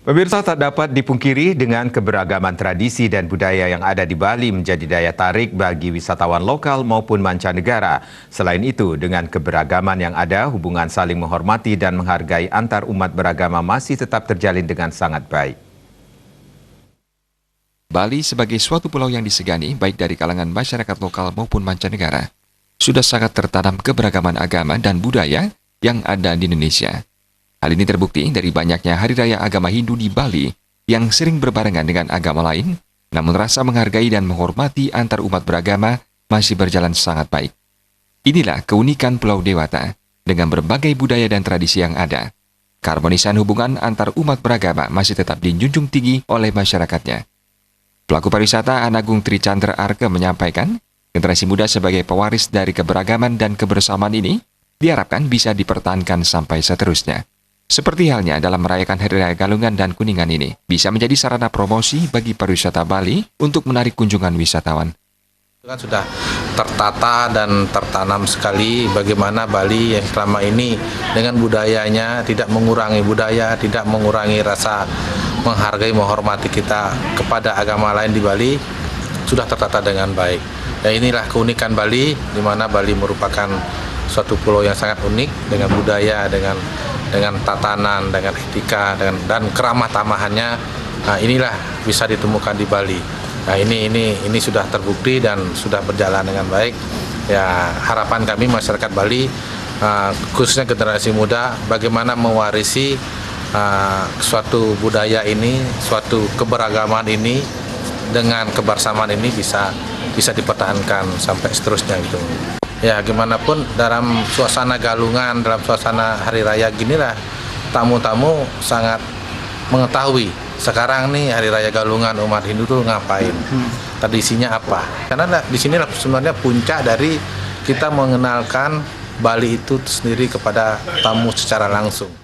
Pemirsa, tak dapat dipungkiri dengan keberagaman tradisi dan budaya yang ada di Bali menjadi daya tarik bagi wisatawan lokal maupun mancanegara. Selain itu, dengan keberagaman yang ada, hubungan saling menghormati dan menghargai antar umat beragama masih tetap terjalin dengan sangat baik. Bali sebagai suatu pulau yang disegani baik dari kalangan masyarakat lokal maupun mancanegara, sudah sangat tertanam keberagaman agama dan budaya yang ada di Indonesia. Hal ini terbukti dari banyaknya hari raya agama Hindu di Bali yang sering berbarengan dengan agama lain, namun rasa menghargai dan menghormati antar umat beragama masih berjalan sangat baik. Inilah keunikan Pulau Dewata dengan berbagai budaya dan tradisi yang ada. Keharmonisan hubungan antar umat beragama masih tetap dijunjung tinggi oleh masyarakatnya. Pelaku pariwisata Anagung Trichandra Arke menyampaikan, generasi muda sebagai pewaris dari keberagaman dan kebersamaan ini diharapkan bisa dipertahankan sampai seterusnya. Seperti halnya dalam merayakan Hari Raya Galungan dan Kuningan ini, bisa menjadi sarana promosi bagi pariwisata Bali untuk menarik kunjungan wisatawan. Kan sudah tertata dan tertanam sekali bagaimana Bali yang selama ini dengan budayanya tidak mengurangi budaya, tidak mengurangi rasa menghargai, menghormati kita kepada agama lain di Bali, sudah tertata dengan baik. Ya, inilah keunikan Bali, di mana Bali merupakan suatu pulau yang sangat unik dengan budaya, dengan tatanan, dengan etika, dan keramah tamahannya. Nah, inilah bisa ditemukan di Bali. Nah, ini sudah terbukti dan sudah berjalan dengan baik. Ya, harapan kami masyarakat Bali, khususnya generasi muda, bagaimana mewarisi suatu budaya ini, suatu keberagaman ini dengan kebersamaan ini bisa dipertahankan sampai seterusnya gitu. Ya, gimana pun dalam suasana galungan, dalam suasana hari raya ginilah, tamu-tamu sangat mengetahui sekarang nih hari raya galungan umat Hindu tuh ngapain, tradisinya apa. Karena di sini sebenarnya puncak dari kita mengenalkan Bali itu sendiri kepada tamu secara langsung.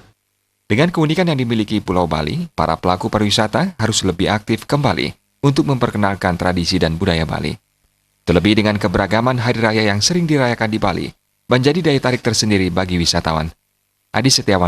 Dengan keunikan yang dimiliki Pulau Bali, para pelaku pariwisata harus lebih aktif kembali untuk memperkenalkan tradisi dan budaya Bali. Terlebih dengan keberagaman hari raya yang sering dirayakan di Bali, menjadi daya tarik tersendiri bagi wisatawan. Adi Setiawan.